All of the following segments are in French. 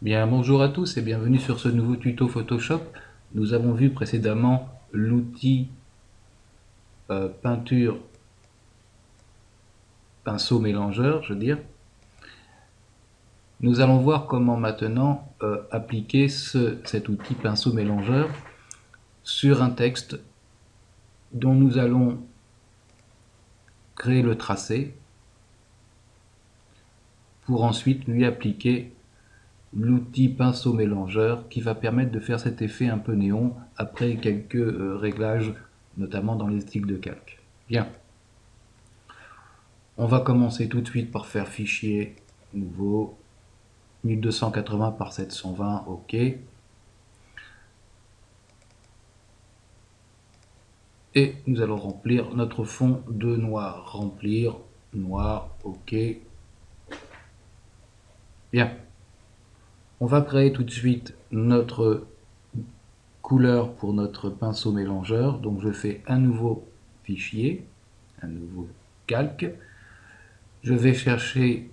Bien, bonjour à tous et bienvenue sur ce nouveau tuto Photoshop. Nous avons vu précédemment l'outil peinture pinceau mélangeur, je veux dire. Nous allons voir comment maintenant appliquer cet outil pinceau mélangeur sur un texte dont nous allons créer le tracé pour ensuite lui appliquer l'outil pinceau mélangeur qui va permettre de faire cet effet un peu néon après quelques réglages, notamment dans les styles de calque. Bien. On va commencer tout de suite par faire fichier nouveau 1280 par 720, OK. Et nous allons remplir notre fond de noir. Remplir, noir, OK. Bien. On va créer tout de suite notre couleur pour notre pinceau mélangeur. Donc je fais un nouveau fichier, un nouveau calque. Je vais chercher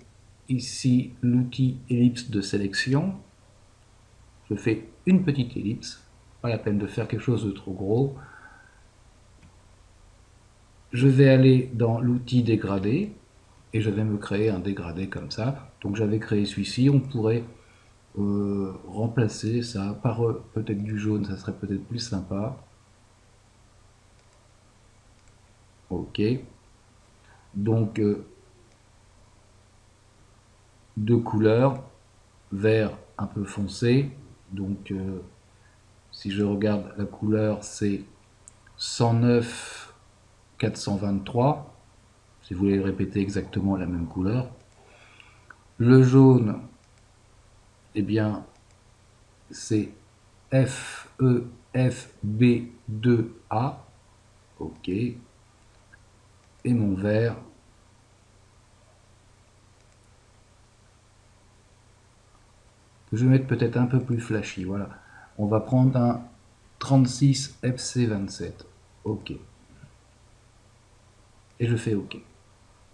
ici l'outil ellipse de sélection. Je fais une petite ellipse, pas la peine de faire quelque chose de trop gros. Je vais aller dans l'outil dégradé et je vais me créer un dégradé comme ça. Donc j'avais créé celui-ci, on pourrait remplacer ça par peut-être du jaune, ça serait peut-être plus sympa. OK. Donc deux couleurs, vert un peu foncé. Donc si je regarde la couleur, c'est 109 423. Si vous voulez répéter exactement la même couleur. Le jaune, eh bien, c'est FEFB2A. OK. Et mon vert, je vais mettre peut-être un peu plus flashy. Voilà. On va prendre un 36 FC27. OK. Et je fais OK.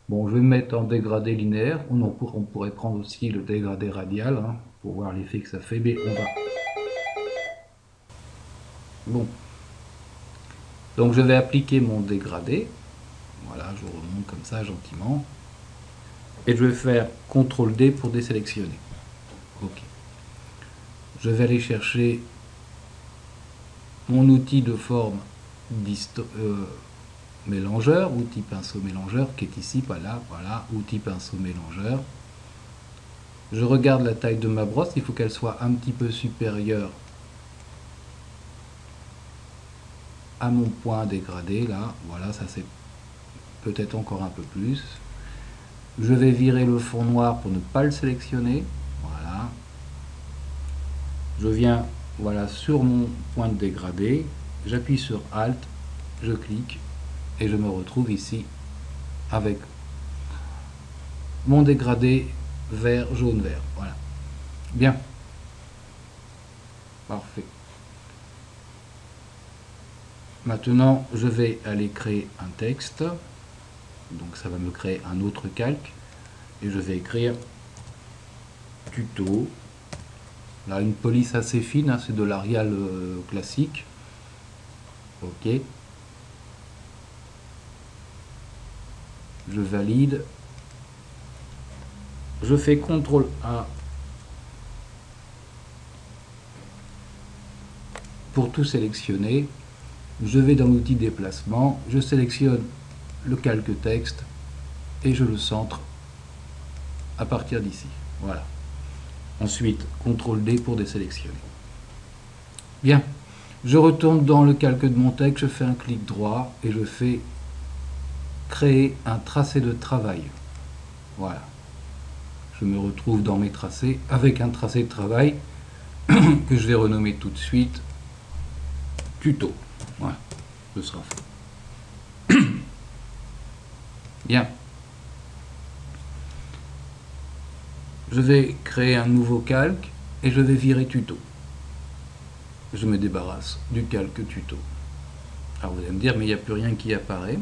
Bon, je vais me mettre en dégradé linéaire. On pourrait prendre aussi le dégradé radial pour voir l'effet que ça fait. Mais on va. Bon. Donc je vais appliquer mon dégradé. Voilà, je remonte comme ça gentiment. Et je vais faire CTRL D pour désélectionner. OK. Je vais aller chercher mon outil de forme mélangeur, outil pinceau mélangeur qui est ici, pas là, voilà, outil pinceau mélangeur. Je regarde la taille de ma brosse, il faut qu'elle soit un petit peu supérieure à mon point dégradé, là, voilà, ça c'est peut-être encore un peu plus. Je vais virer le fond noir pour ne pas le sélectionner, voilà. Je viens, voilà, sur mon point de dégradé, j'appuie sur Alt, je clique, et je me retrouve ici avec mon dégradé vert, jaune, vert. Voilà. Bien. Parfait. Maintenant, je vais aller créer un texte. Donc ça va me créer un autre calque. Et je vais écrire tuto. Là, une police assez fine, c'est de l'Arial classique. OK. Je valide. Je fais CTRL A pour tout sélectionner. Je vais dans l'outil déplacement, je sélectionne le calque texte et je le centre à partir d'ici. Voilà. Ensuite, CTRL D pour désélectionner. Bien. Je retourne dans le calque de mon texte, je fais un clic droit et je fais créer un tracé de travail. Voilà. Je me retrouve dans mes tracés avec un tracé de travail que je vais renommer tout de suite tuto. Voilà, ce sera fait. Bien. Je vais créer un nouveau calque et je vais virer tuto. Je me débarrasse du calque tuto. Alors vous allez me dire, mais il n'y a plus rien qui apparaît.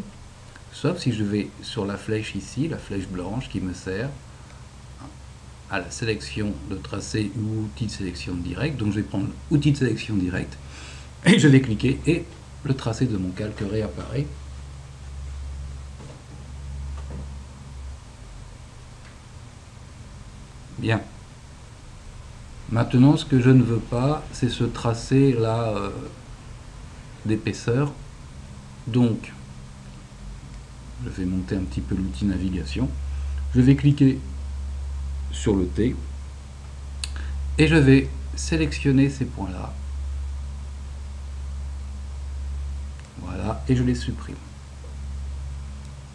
Sauf si je vais sur la flèche ici, la flèche blanche qui me sert. à la sélection de tracé ou outil de sélection direct. Donc je vais prendre outil de sélection direct et je vais cliquer et le tracé de mon calque réapparaît. Bien. Maintenant, ce que je ne veux pas, c'est ce tracé là d'épaisseur. Donc, je vais monter un petit peu l'outil navigation. Je vais cliquer sur le T et je vais sélectionner ces points-là. Voilà, et je les supprime.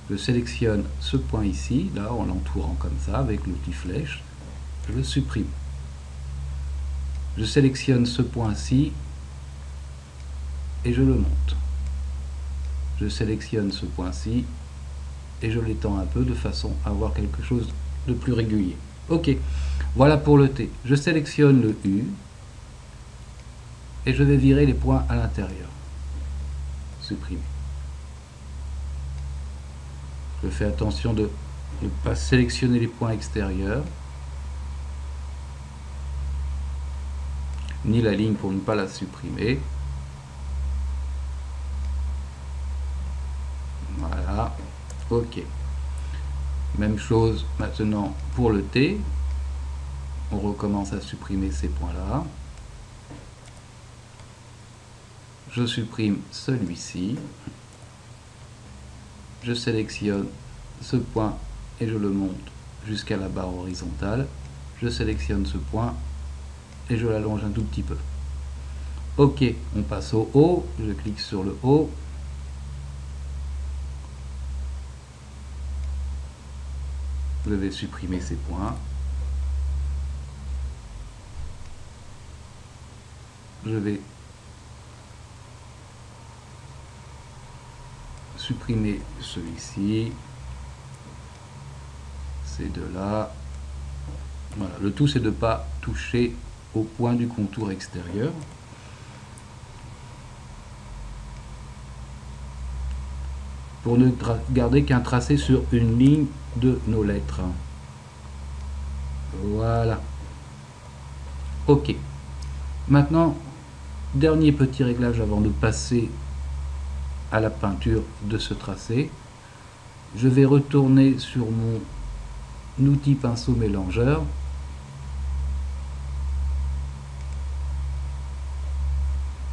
Je sélectionne ce point ici, là, en l'entourant comme ça, avec l'outil flèche. Je le supprime. Je sélectionne ce point-ci et je le monte. Je sélectionne ce point-ci et je l'étends un peu de façon à avoir quelque chose de plus régulier. Ok, voilà pour le T. Je sélectionne le U et je vais virer les points à l'intérieur. Supprimer. Je fais attention de ne pas sélectionner les points extérieurs, ni la ligne pour ne pas la supprimer. Voilà, ok. Même chose maintenant pour le T. On recommence à supprimer ces points-là. Je supprime celui-ci. Je sélectionne ce point et je le monte jusqu'à la barre horizontale. Je sélectionne ce point et je l'allonge un tout petit peu. Ok, on passe au haut. Je clique sur le haut. Je vais supprimer ces points. Je vais supprimer celui-ci, ces deux-là. Voilà. Le tout, c'est de ne pas toucher au point du contour extérieur. Pour ne garder qu'un tracé sur une ligne de nos lettres. Voilà. Ok. Maintenant, dernier petit réglage avant de passer à la peinture de ce tracé. Je vais retourner sur mon outil pinceau mélangeur.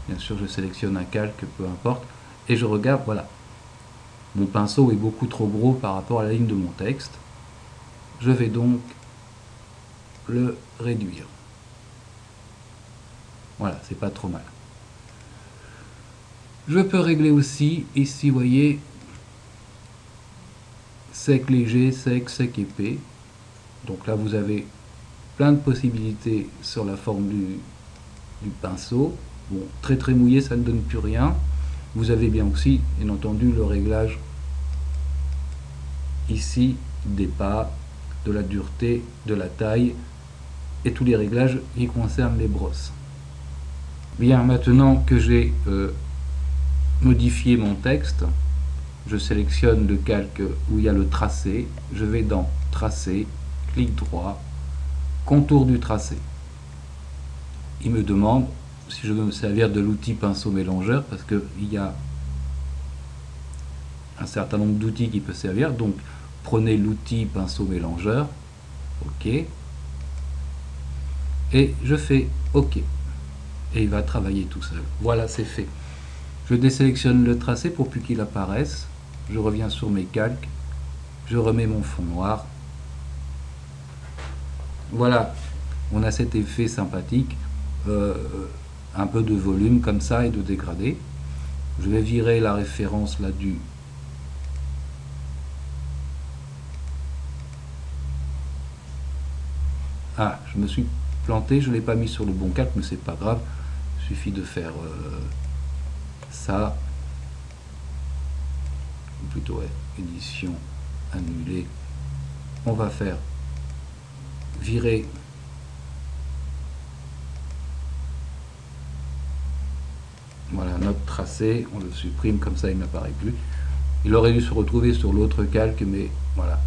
Bien sûr, je sélectionne un calque, peu importe, et je regarde, voilà. Mon pinceau est beaucoup trop gros par rapport à la ligne de mon texte. Je vais donc le réduire. Voilà, c'est pas trop mal. Je peux régler aussi, ici, vous voyez, sec léger, sec, sec épais. Donc là, vous avez plein de possibilités sur la forme du pinceau. Bon, très très mouillé, ça ne donne plus rien. Vous avez bien aussi, bien entendu, le réglage ici des pas, de la dureté, de la taille et tous les réglages qui concernent les brosses. Bien, maintenant que j'ai modifié mon texte, je sélectionne le calque où il y a le tracé, je vais dans Tracé, clic droit, contour du tracé. Il me demande si je veux me servir de l'outil pinceau mélangeur parce qu'il y a un certain nombre d'outils qui peuvent servir. Donc prenez l'outil pinceau mélangeur, ok, et je fais ok, et il va travailler tout seul. Voilà, c'est fait. Je désélectionne le tracé pour plus qu'il apparaisse. Je reviens sur mes calques, je remets mon fond noir. Voilà, on a cet effet sympathique, un peu de volume comme ça et de dégradé. Je vais virer la référence là du ah, je me suis planté, je ne l'ai pas mis sur le bon calque, mais c'est pas grave, il suffit de faire ça, ou plutôt ouais, édition annulée. On va faire virer voilà notre tracé, on le supprime comme ça, il n'apparaît plus. Il aurait dû se retrouver sur l'autre calque, mais voilà.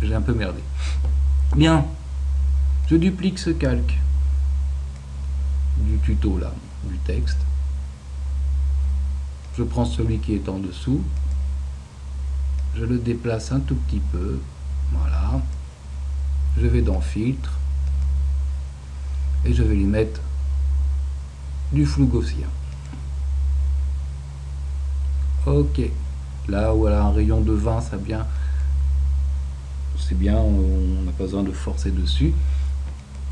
j'ai un peu merdé. Bien, je duplique ce calque du tuto là, du texte. Je prends celui qui est en dessous, je le déplace un tout petit peu, voilà. Je vais dans filtre et je vais lui mettre du flou gaussien. Ok, là où elle a un rayon de 20, ça bien, c'est bien, on n'a pas besoin de forcer dessus.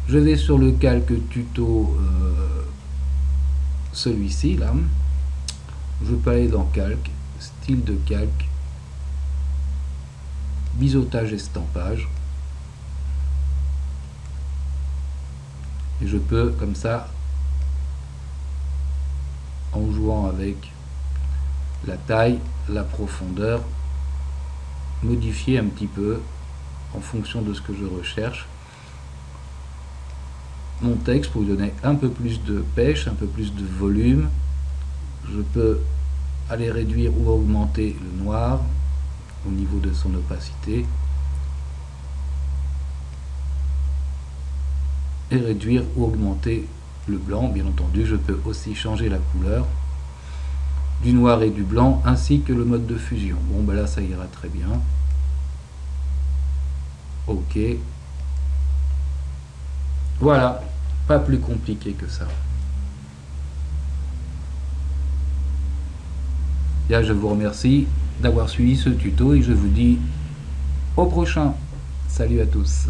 Je vais sur le calque tuto, celui-ci là. Je peux aller dans calque, style de calque, biseautage estampage. Et je peux comme ça, en jouant avec la taille, la profondeur, modifier un petit peu en fonction de ce que je recherche mon texte pour lui donner un peu plus de pêche, un peu plus de volume. Je peux aller réduire ou augmenter le noir au niveau de son opacité et réduire ou augmenter le blanc. Bien entendu, je peux aussi changer la couleur du noir et du blanc ainsi que le mode de fusion. Bon ben là ça ira très bien. Ok, voilà, pas plus compliqué que ça. Bien, je vous remercie d'avoir suivi ce tuto et je vous dis au prochain. Salut à tous.